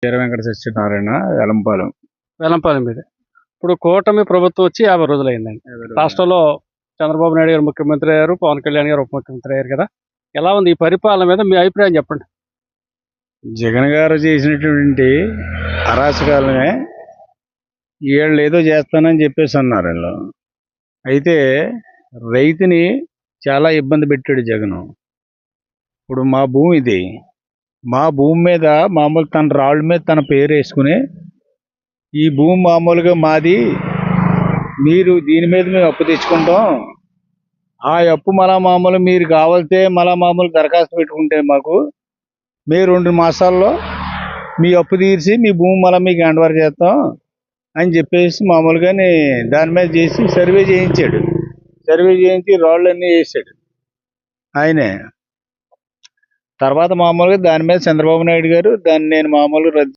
వీర వెంకట సత్యనారాయణ వెలంపాలెం. వేలంపాలెం మీద. ఇప్పుడు కూటమి ప్రభుత్వం వచ్చి 50 రోజులైందండి. రాష్ట్రంలో చంద్రబాబు నాయుడు గారు ముఖ్యమంత్రి అయ్యారు, పవన్ కళ్యాణ్ గారు ఉప ముఖ్యమంత్రి అయ్యారు కదా. ఎలా ఉంది ఈ పరిపాలన మీద మీ అభిప్రాయం చెప్పండి? జగన్ గారు చేసినటువంటి అరాచకాలనే వీళ్ళు ఏదో చేస్తానని చెప్పేసి అన్నారు వీళ్ళు. అయితే రైతుని చాలా ఇబ్బంది పెట్టాడు జగన్. ఇప్పుడు మా భూమి ఇది, మా భూమి మీద మామూలు తన రాళ్ళ మీద తన పేరు వేసుకుని ఈ భూమి మామూలుగా మాది, మీరు దీని మీద మేము అప్పు తెచ్చుకుంటాం, ఆ అప్పు మళ్ళా మామూలు మీరు కావాలితే మళ్ళా మామూలు దరఖాస్తు పెట్టుకుంటే మాకు మేము 2 మాసాల్లో మీ అప్పు తీర్చి మీ భూమి మళ్ళీ మీకు హ్యాండ్ ఓవర్ చేస్తాం అని చెప్పేసి మామూలుగానే దాని మీద చేసి సర్వే చేయించాడు. సర్వే చేయించి రాళ్ళన్నీ వేసాడు ఆయనే. తర్వాత మామూలుగా దాని మీద చంద్రబాబు నాయుడు గారు దాన్ని నేను మామూలుగా రద్దు